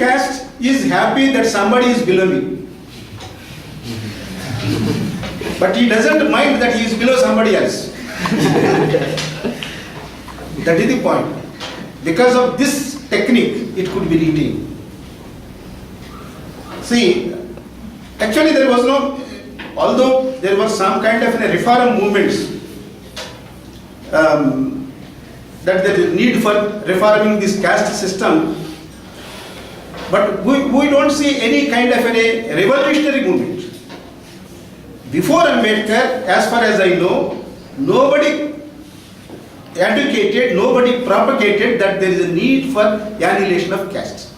caste is happy that somebody is below me. But he doesn't mind that he is below somebody else. That is the point. Because of this technique, it could be retained. See, actually there was no, although there was some kind of reform movements, that there is need for reforming this caste system, but we don't see any kind of a revolutionary movement. Before Ambedkar, as far as I know, nobody advocated, nobody propagated that there is a need for annihilation of caste.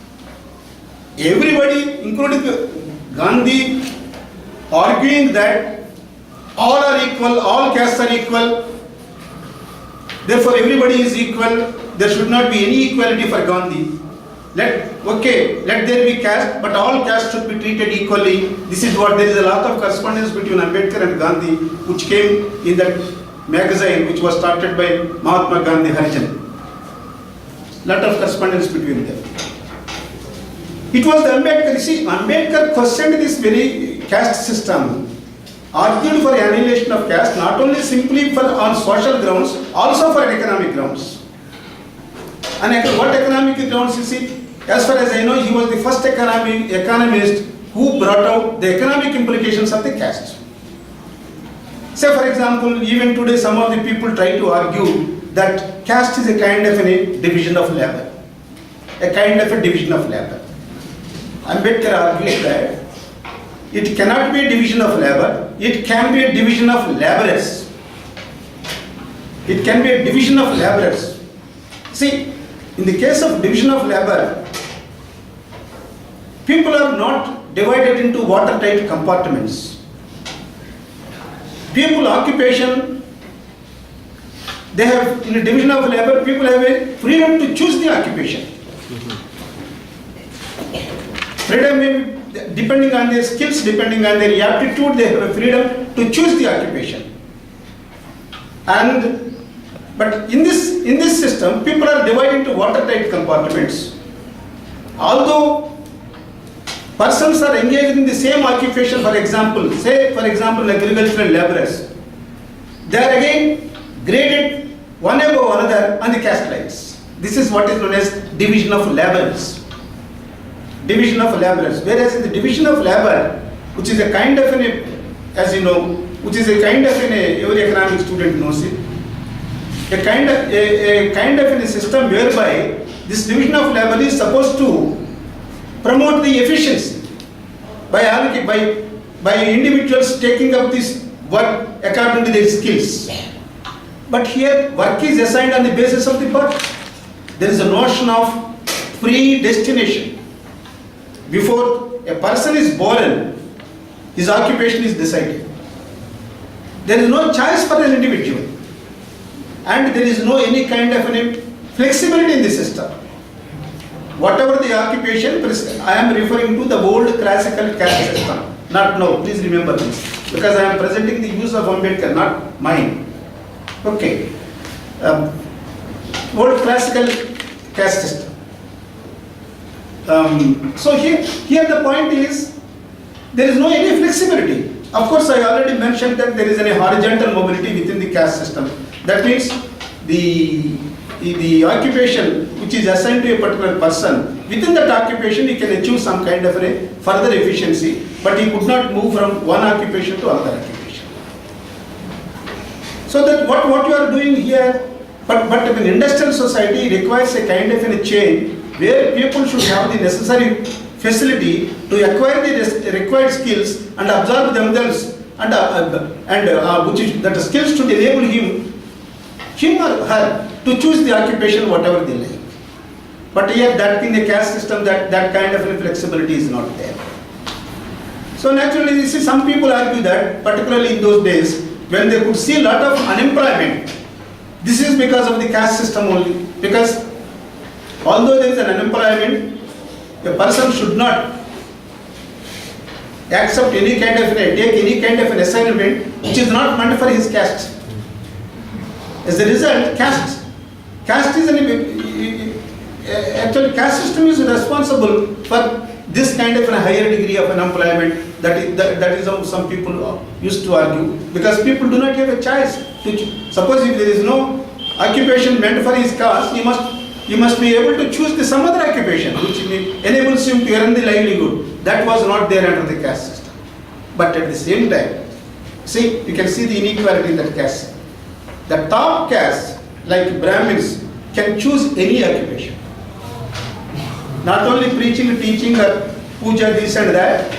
Everybody, including Gandhi, arguing that all are equal, all castes are equal, therefore everybody is equal, there should not be any equality for Gandhi. Let there be caste, but all castes should be treated equally. This is what, there is a lot of correspondence between Ambedkar and Gandhi, which came in that magazine which was started by Mahatma Gandhi Harijan. Lot of correspondence between them. It was the Ambedkar, you see, Ambedkar questioned this very caste system, argued for annihilation of caste, not only simply on social grounds, also for economic grounds. And what economic grounds, you see, as far as I know, he was the first economist who brought out the economic implications of the caste. Say for example, even today some of the people try to argue that caste is a kind of a division of labor. A kind of a division of labor. Ambedkar argues that it cannot be a division of labor, it can be a division of laborers. It can be a division of laborers. See, in the case of division of labor, people are not divided into watertight compartments. People occupation, they have, in a division of labor, people have a freedom to choose the occupation. Freedom may be depending on their skills, depending on their aptitude, they have a freedom to choose the occupation. But in this system, people are divided into watertight compartments. Although persons are engaged in the same occupation, for example, agricultural laborers, they are again graded one above another on the caste lines. This is what is known as division of laborers. Division of laborers. Whereas in the division of labor, which is a kind of as you know, which is a kind of every economic student knows it, a kind of a system whereby this division of labor is supposed to promote the efficiency by individuals taking up this work according to their skills. But here work is assigned on the basis of the birth. There is a notion of predestination. Before a person is born, his occupation is decided. There is no choice for an individual. And there is no any kind of flexibility in the system. Whatever the occupation, I am referring to the old classical caste system. Not now, please remember this. Because I am presenting the views of Ambedkar, not mine. Okay. Old classical caste system. So here the point is, there is no any flexibility. Of course, I already mentioned that there is a horizontal mobility within the caste system. That means the occupation which is assigned to a particular person, within that occupation he can achieve some kind of a further efficiency, but he could not move from one occupation to another occupation. So that what you are doing here, but an industrial society requires a kind of a chain where people should have the necessary facility to acquire the required skills and absorb themselves, and which is that the skills should enable him or her to choose the occupation whatever they like. But here that in the caste system, that kind of flexibility is not there. So naturally, you see, some people argue that, particularly in those days, when they could see a lot of unemployment, this is because of the caste system only. Because although there is an unemployment, a person should not accept any kind of take any kind of an assignment which is not meant for his caste. As a result, caste is actually caste system is responsible for this kind of a higher degree of unemployment. That is how some people used to argue, because people do not have a choice to suppose if there is no occupation meant for his caste, he must be able to choose some other occupation which enables him to earn the livelihood. That was not there under the caste system. But at the same time, see, you can see the inequality in that caste. The top caste, like Brahmins, can choose any occupation. Not only preaching, teaching, or puja, this and that,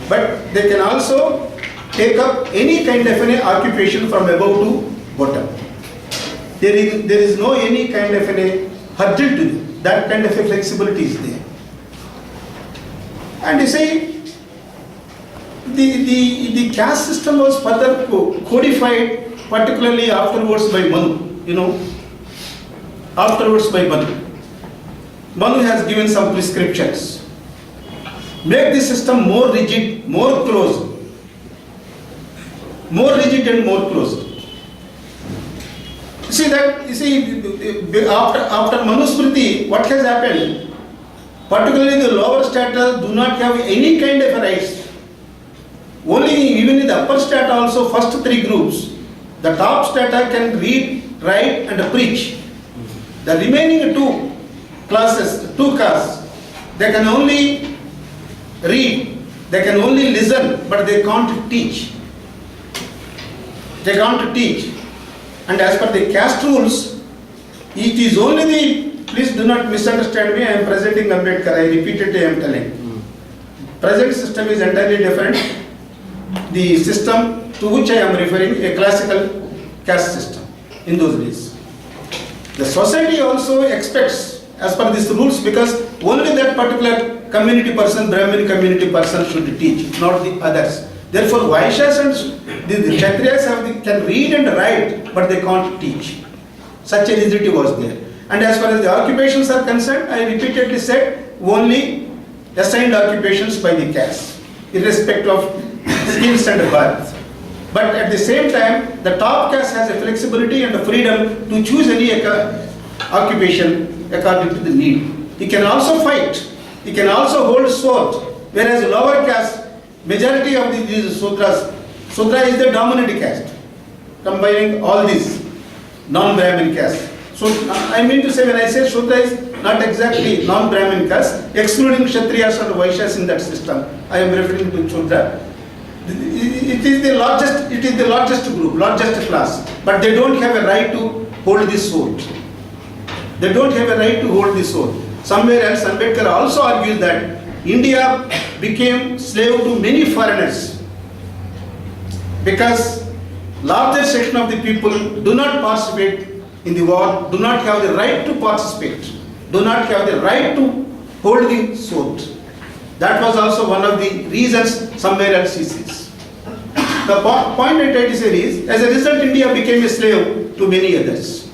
but they can also take up any kind of an occupation from above to bottom. There is no any kind of a hurdle to it. That kind of a flexibility is there. And you see, the caste system was further codified, particularly afterwards by Manu. Afterwards by Manu. Manu has given some prescriptions. Make the system more rigid, more closed. More rigid and more closed. After Manusmriti, what has happened? Particularly the lower strata do not have any kind of rights. Only even in the upper strata also, first three groups, the top strata can read, write and preach. The remaining two castes, they can only read, they can only listen, but they can't teach. They can't teach. And as per the caste rules, it is only the, please do not misunderstand me, I am presenting Ambedkar, I repeatedly am telling. Present system is entirely different. The system to which I am referring, a classical caste system in those days. The society also expects, as per these rules, because only that particular community person, Brahmin community person should teach, not the others. Therefore, Vaishyas and the Kshatriyas can read and write, but they can't teach. Such a rigidity was there. And as far as the occupations are concerned, I repeatedly said, only assigned occupations by the caste, irrespective of skills and birth. But at the same time, the top caste has a flexibility and a freedom to choose any occupation according to the need. He can also fight. He can also hold sword. Whereas lower caste, majority of these Sudras, Sudra is the dominant caste, combining all these non-Brahmin caste. So I mean to say, when I say Sudra is not exactly non-Brahmin caste, excluding Kshatriyas and Vaishyas in that system, I am referring to Sudra. It is the largest group, largest class, but they don't have a right to hold this sword. They don't have a right to hold this sword. Somewhere else, Ambedkar also argues that India became slave to many foreigners because larger section of the people do not participate in the war, do not have the right to participate, do not have the right to hold the sword. That was also one of the reasons somewhere else he says. The point I try to say is, as a result, India became a slave to many others.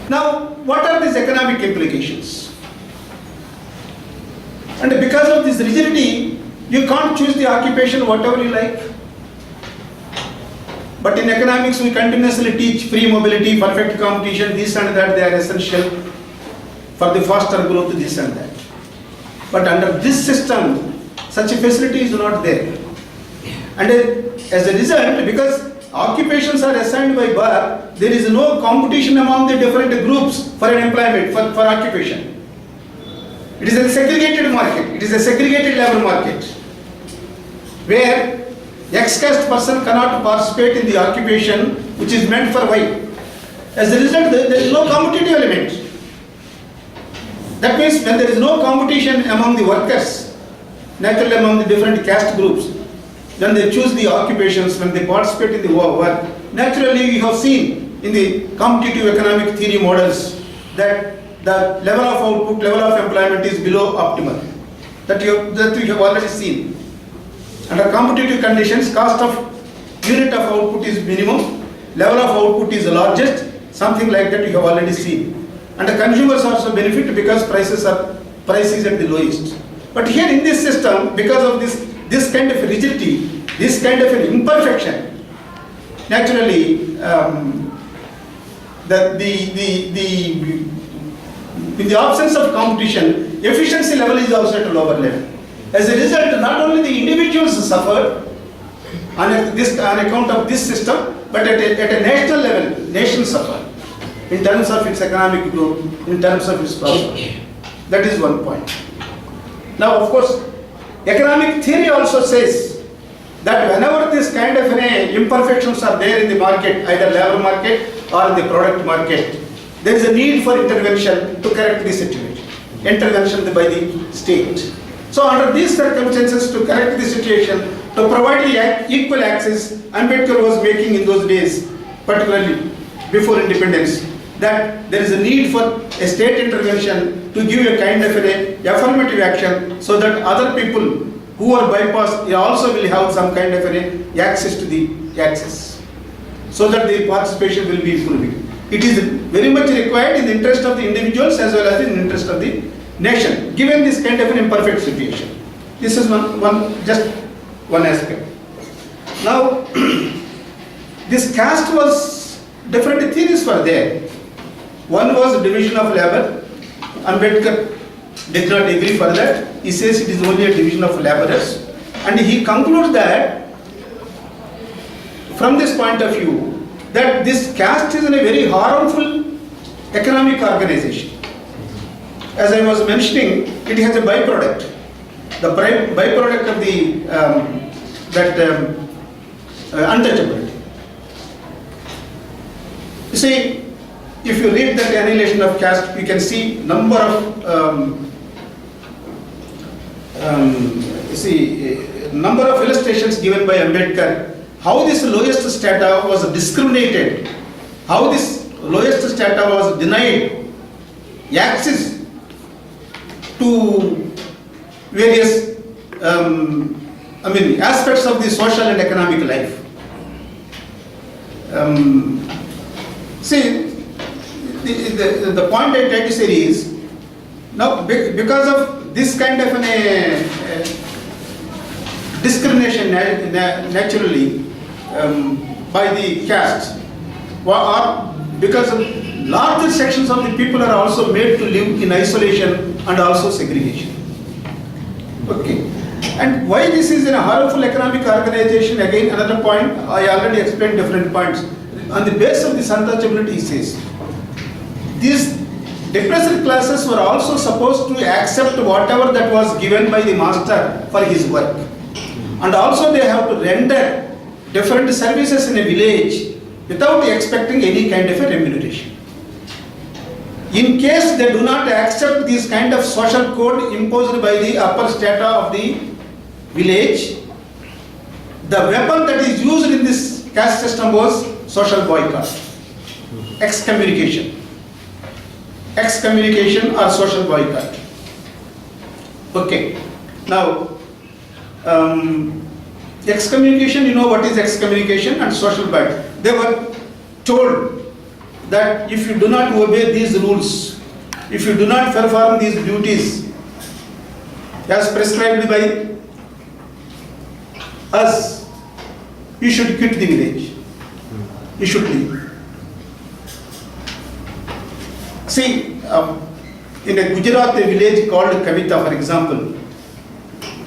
Now, what are these economic implications? And because of this rigidity, you can't choose the occupation whatever you like. But in economics, we continuously teach free mobility, perfect competition, this and that, they are essential for the faster growth, this and that. But under this system, such a facility is not there. And as a result, because occupations are assigned by birth, there is no competition among the different groups for an employment, for occupation. It is a segregated market. It is a segregated labor market where X-caste person cannot participate in the occupation which is meant for Y. As a result, there is no competitive element. That means when there is no competition among the workers, naturally among the different caste groups, when they choose the occupations, when they participate in the work, naturally we have seen in the competitive economic theory models that the level of output, level of employment is below optimal. That you have already seen. Under competitive conditions, cost of unit of output is minimum, level of output is the largest, something like that you have already seen. And the consumers also benefit because price is at the lowest. But here in this system, because of this kind of rigidity, this kind of an imperfection, naturally in the absence of competition, efficiency level is also at a lower level. As a result, not only the individuals suffer on account of this system, but at a national level, nations suffer in terms of its economic growth, in terms of its prosperity. That is one point. Now, of course, economic theory also says that whenever this kind of imperfections are there in the market, either labor market or the product market, there is a need for intervention to correct the situation. Intervention by the state. So under these circumstances, to correct the situation, to provide the equal access, Ambedkar was making in those days, particularly before independence, that there is a need for a state intervention to give a kind of affirmative action so that other people who are bypassed also will have some kind of access to the access, so that the participation will be improving. It is very much required in the interest of the individuals as well as in the interest of the nation, given this kind of an imperfect situation. This is just one aspect. Now, this caste was, different theories were there. One was division of labor. Ambedkar did not agree for that. He says it is only a division of laborers. And he concludes that, from this point of view, that this caste is a very harmful economic organization. As I was mentioning, it has a byproduct. The byproduct of the untouchability. You see, if you read that Annihilation of Caste, you can see number of number of illustrations given by Ambedkar, how this lowest strata was discriminated, how this lowest strata was denied access to various aspects of the social and economic life. The point I try to say is, now because of this kind of discrimination naturally by the caste, or because of larger sections of the people are also made to live in isolation and also segregation. Okay. And why this is a harmful economic organization, again another point, I already explained different points. On the basis of this untouchability, he says, these depressed classes were also supposed to accept whatever that was given by the master for his work. And also they have to render different services in a village without expecting any kind of a remuneration. In case they do not accept this kind of social code imposed by the upper strata of the village, the weapon that is used in this caste system was social boycott, excommunication or social boycott. Okay. Now, excommunication, you know what is excommunication, and social boycott. They were told that if you do not obey these rules, if you do not perform these duties as prescribed by us, you should quit the village. You should leave. See, in a Gujarat village called Kavita, for example,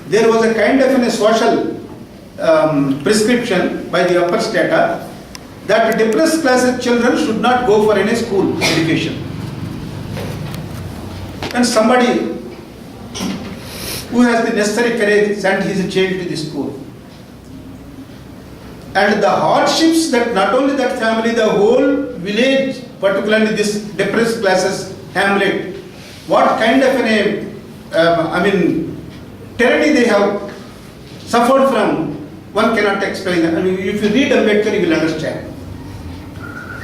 there was a kind of a social prescription by the upper strata that depressed class children should not go for any school education. And somebody who has the necessary courage sent his child to the school. And the hardships that not only that family, the whole village, particularly this depressed classes hamlet, what kind of tyranny they have suffered from, one cannot explain. I mean, if you read Ambedkar, you will understand.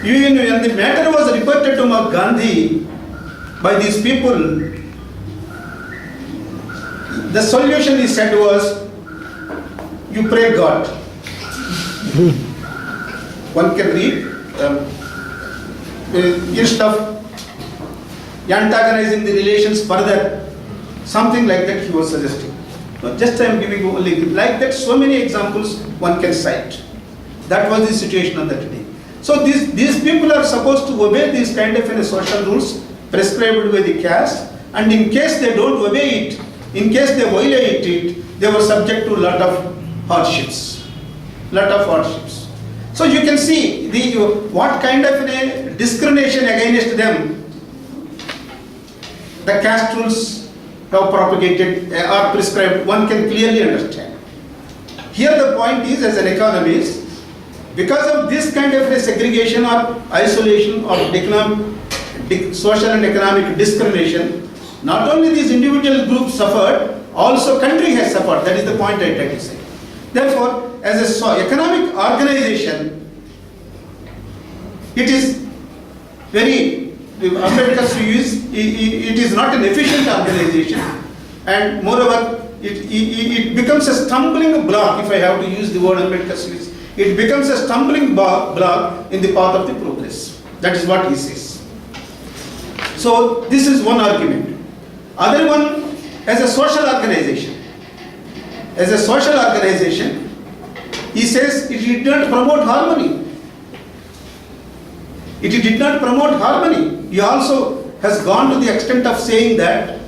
Even when the matter was reported to Gandhi by these people, the solution he said was, you pray God. One can read, instead of antagonizing the relations further, something like that he was suggesting. No, just I am giving only like that, so many examples one can cite. That was the situation on that day. So these people are supposed to obey these kind of social rules prescribed by the caste, and in case they don't obey it, in case they violate it, they were subject to lot of hardships. So you can see what kind of a discrimination against them the caste rules have propagated or prescribed. One can clearly understand. Here the point is, as an economist, because of this kind of a segregation or isolation or social and economic discrimination, not only these individual groups suffered, also country has suffered. That is the point I try to say. Therefore, as an economic organization, it is very, Ambedkar's view is, it is not an efficient organization, and moreover, it becomes a stumbling block, if I have to use the word Ambedkar's view. It becomes a stumbling block in the path of the progress. That is what he says. So this is one argument. Other one, as a social organization. As a social organization, he says it did not promote harmony. It did not promote harmony. He also has gone to the extent of saying that,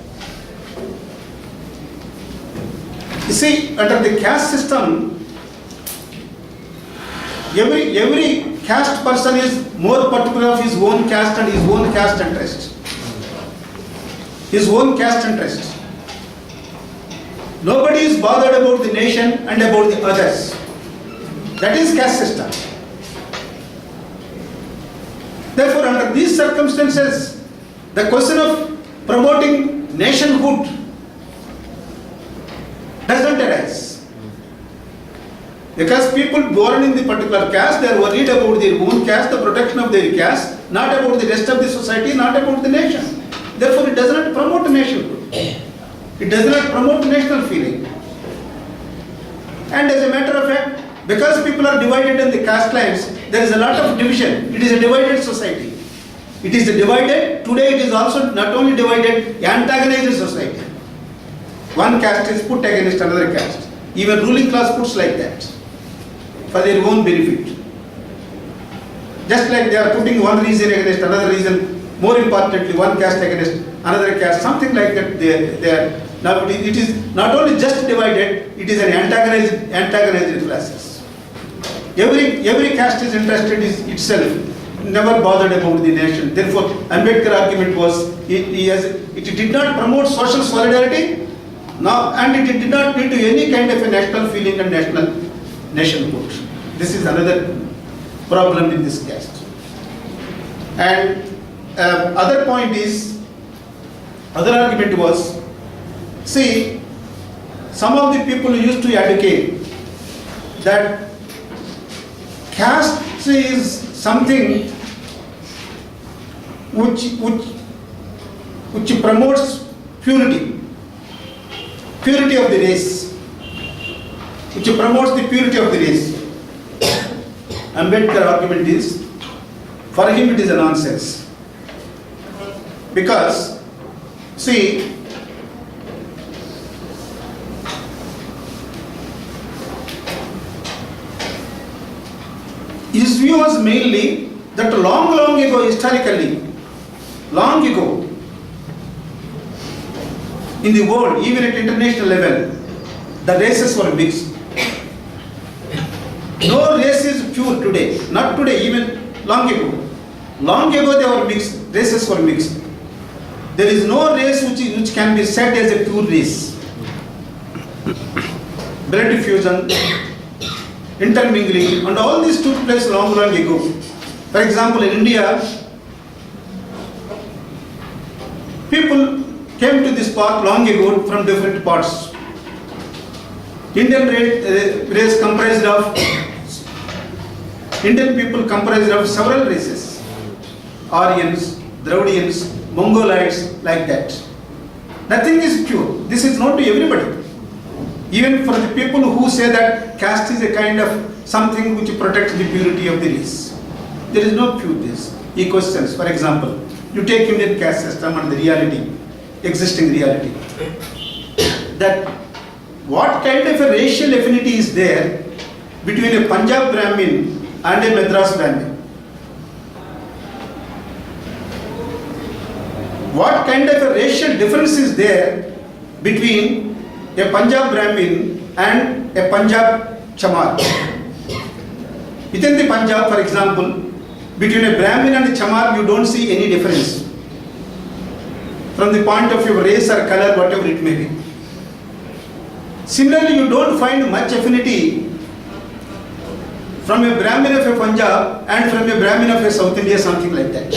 you see, under the caste system, every caste person is more particular of his own caste and his own caste interest. His own caste interest. Nobody is bothered about the nation and about the others. That is caste system. Therefore, under these circumstances, the question of promoting nationhood doesn't arise. Because people born in the particular caste, they are worried about their own caste, the protection of their caste, not about the rest of the society, not about the nation. Therefore, it does not promote nationhood. It does not promote national feeling. And as a matter of fact, because people are divided in the caste lines, there is a lot of division. It is a divided society. It is a divided, today it is also not only divided, antagonized society. One caste is put against another caste. Even ruling class puts like that, for their own benefit. Just like they are putting one region against another region, more importantly, one caste against another caste, something like that they are. Now it is not only just divided, it is an antagonized classes. Every caste is interested in itself, never bothered about the nation. Therefore, Ambedkar argument was, it did not promote social solidarity, and it did not lead to any kind of a national feeling and nationhood. This is another problem in this caste. And other point is, other argument was, see, some of the people used to advocate that caste is something which promotes purity of the race, which promotes the purity of the race. Ambedkar argument is, for him it is a nonsense. Because, see, his view was mainly that long ago, historically, long ago, in the world, even at international level, the races were mixed. No race is pure today, not today, even long ago. Long ago they were mixed, races were mixed. There is no race which can be said as a pure race. Blood fusion, intermingling, and all this took place long ago. For example, in India, people came to this path long ago from different parts. Indian people comprised of several races. Aryans, Dravidians, Mongolites, like that. Nothing is pure. This is known to everybody. Even for the people who say that caste is a kind of something which protects the purity of the race. There is no pureness. He questions, for example, you take Indian caste system and the reality, existing reality, that what kind of a racial affinity is there between a Punjab Brahmin and a Madras Brahmin? what kind of a racial difference is there between a Punjab Brahmin and a Punjab Chamar? Within the Punjab, for example, between a Brahmin and a Chamar, you don't see any difference from the point of view of race or color, whatever it may be. Similarly, you don't find much affinity from a Brahmin of a Punjab and from a Brahmin of a South India, something like that.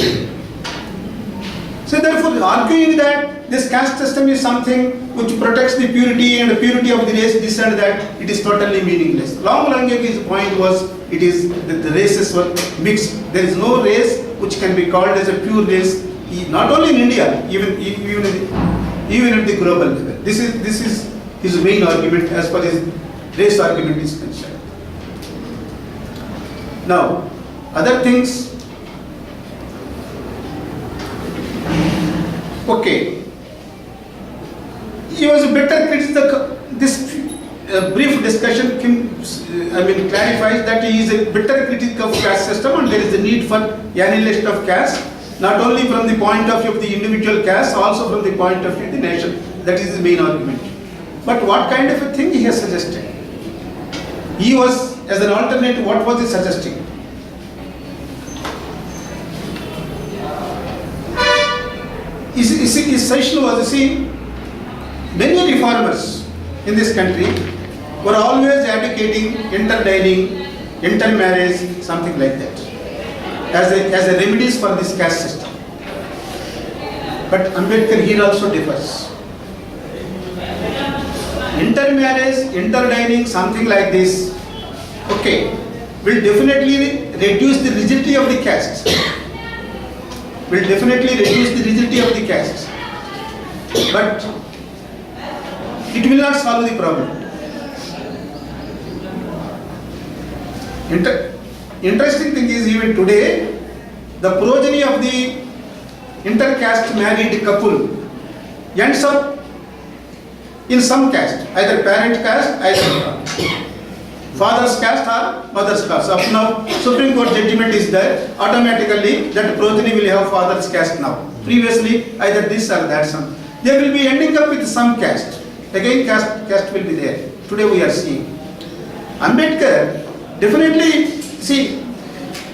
So therefore, arguing that this caste system is something which protects the purity and the purity of the race, this and that, it is totally meaningless. Long-Langevi's point was, it is that the races were mixed. There is no race which can be called as a pure race, not only in India, even at the global level. This is his main argument as far as race argument is concerned. Now, other things. Okay. He was a better critical. This brief discussion clarifies that he is a better critic of caste system, and there is a need for annihilation of caste, not only from the point of view of the individual caste, also from the point of view of the nation. That is the main argument. But what kind of a thing he has suggested? He was, as an alternative, what was he suggesting? His suggestion was, many reformers in this country were always advocating interdining, intermarriage, something like that, as a remedies for this caste system. But Ambedkar here also differs. Intermarriage, interdining, something like this, okay, will definitely reduce the rigidity of the caste. Will definitely reduce the rigidity of the caste. But it will not solve the problem. Interesting thing is, even today, the progeny of the intercaste married couple ends up in some caste, either parent caste, either father's caste or mother's caste. Up now, Supreme Court judgment is there, automatically that progeny will have father's caste now. Previously, either this or that some. They will be ending up with some caste. Again, caste will be there. Today we are seeing. Ambedkar definitely,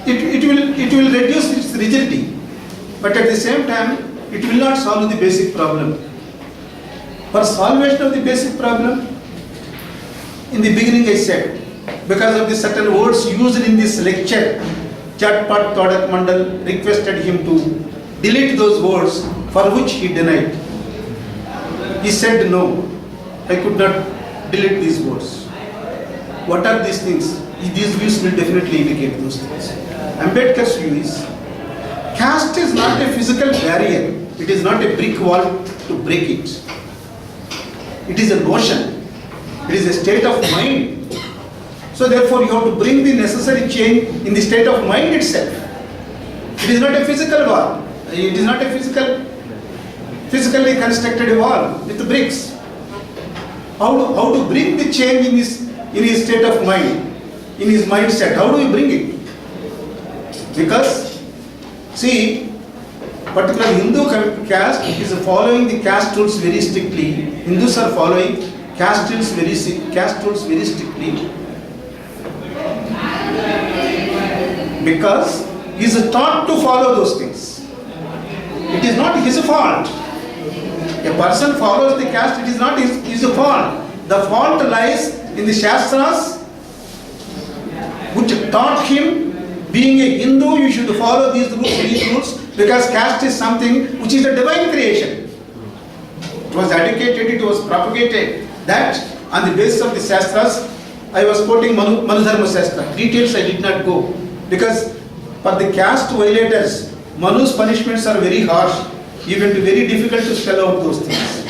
it will reduce its rigidity, but at the same time, it will not solve the basic problem. For solvation of the basic problem, in the beginning I said, because of the certain words used in this lecture, Chatpat Todak Mandal requested him to delete those words, for which he denied. He said, no, I could not delete these words. What are these things? These views will definitely indicate those things. Ambedkar's view is, caste is not a physical barrier. It is not a brick wall to break it. It is a notion. It is a state of mind. So therefore you have to bring the necessary change in the state of mind itself. It is not a physical wall. It is not a physically constructed wall with bricks. How to bring the change in his state of mind, in his mindset? How do we bring it? Because, particular Hindu caste is following the caste rules very strictly. Hindus are following caste rules very strictly, because he is taught to follow those things. It is not his fault. A person follows the caste, it is not his fault. The fault lies in the Shastras, which taught him, being a Hindu, you should follow these rules, because caste is something which is a divine creation. It was educated, it was propagated. That, on the basis of the Shastras, I was quoting Manudharma Shastra. Details I did not go, because for the caste violators, Manu's punishments are very harsh, even very difficult to spell out those things.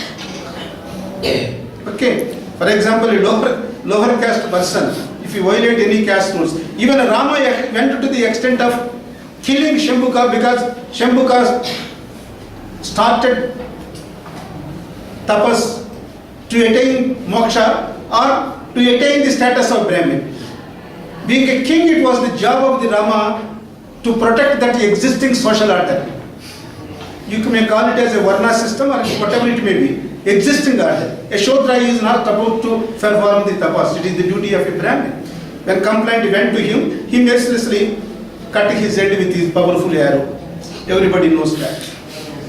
Okay, for example, a lower caste person, if you violate any caste rules, even Rama went to the extent of killing Shambhuka, because Shambhuka started tapas to attain moksha or to attain the status of Brahmin. Being a king, it was the job of the Rama to protect that existing social order. you may call it as a Varna system or whatever it may be, existing order. A Shodra is not about to perform the tapas, it is the duty of a Brahmin. When complaint went to him, he mercilessly cut his head with his powerful arrow. Everybody knows that.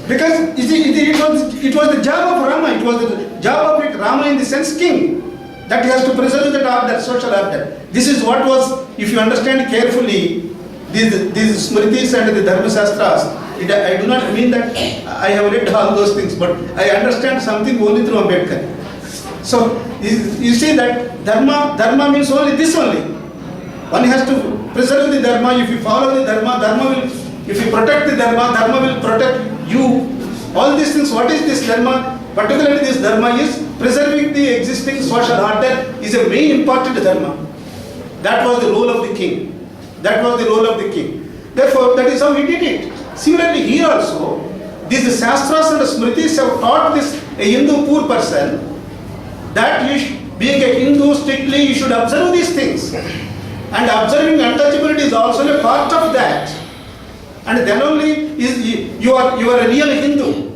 Because it was the job of Rama, it was the job of Rama in the sense king, that he has to preserve that order, social order. This is what was, if you understand carefully, these smritis and the dharma shastras, I do not mean that I have read all those things, but I understand something only through Ambedkar. So, you see that dharma means only this only. One has to preserve the dharma. If you follow the dharma will, if you protect the dharma will protect you. All these things, what is this dharma? Particularly this dharma is preserving the existing social order is a very important dharma. That was the role of the king. That was the role of the king. Therefore, that is how he did it. Similarly, here also, these Shastras and Smritis have taught this a Hindu poor person that being a Hindu, strictly you should observe these things. And observing untouchability is also a part of that. And then only you are a real Hindu.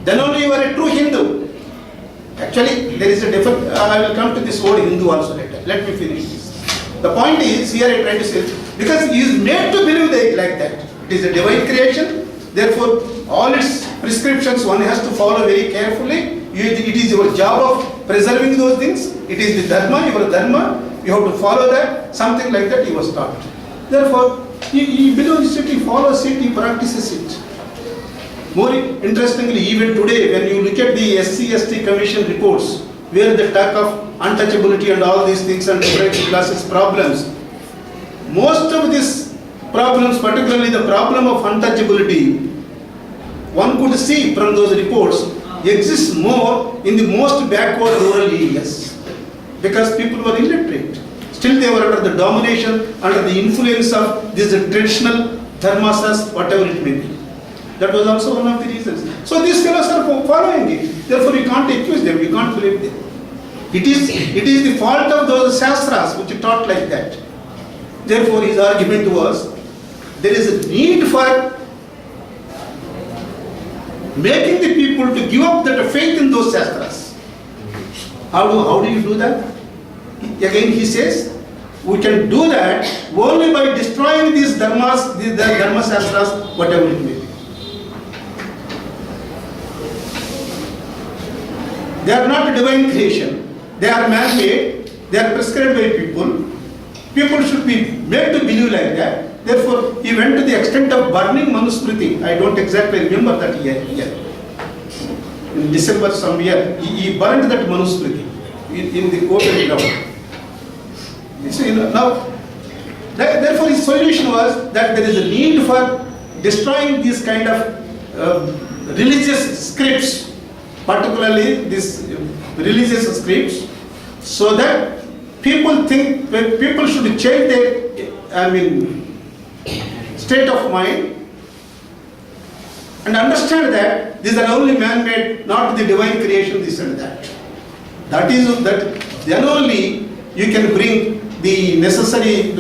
Then only you are a true Hindu. Actually, there is a different, I will come to this word Hindu also later. Let me finish this. The point is, here I try to say, because he is made to believe like that. It is a divine creation, therefore all its prescriptions one has to follow very carefully. It is your job of preserving those things. It is the dharma, your dharma. You have to follow that. Something like that he was taught. Therefore, he believes it, he follows it, he practices it. More interestingly, even today, when you look at the SC/ST Commission reports, where they talk of untouchability and all these things and different classes problems, most of these problems, particularly the problem of untouchability, one could see from those reports, exists more in the most backward rural areas, because people were illiterate. Still they were under the domination, under the influence of these traditional dharmasas, whatever it may be. That was also one of the reasons. So these fellows are following it. Therefore you can't accuse them, you can't blame them. It is the fault of those Shastras which taught like that. Therefore his argument was, there is a need for making the people to give up that faith in those Shastras. How do you do that? Again he says, we can do that only by destroying these dharmas, the dharma Shastras, whatever it may be. They are not a divine creation. They are man-made. They are prescribed by people. People should be made to believe like that. Therefore, he went to the extent of burning Manusmriti. I don't exactly remember that year. In December some year, he burned that Manusmriti in the open ground. So, now, therefore his solution was that there is a need for destroying these kind of religious scripts, particularly these religious scripts, so that people should change their, state of mind and understand that these are only man-made, not the divine creation, this and that. Then only you can bring the necessary,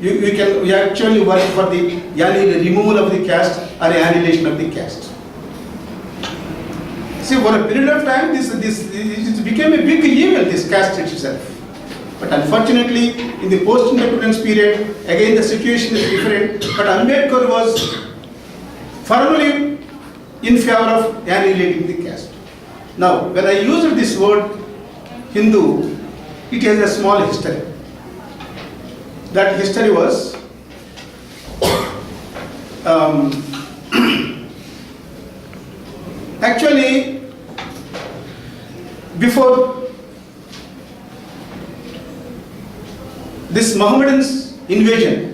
you actually work for the removal of the caste or annihilation of the caste. See, for a period of time, this became a big evil, this caste itself. But unfortunately, in the post-independence period, again the situation is different. But Ambedkar was firmly in favor of annihilating the caste. Now, when I used this word Hindu, it has a small history. That history was actually before this Mohammedan invasion,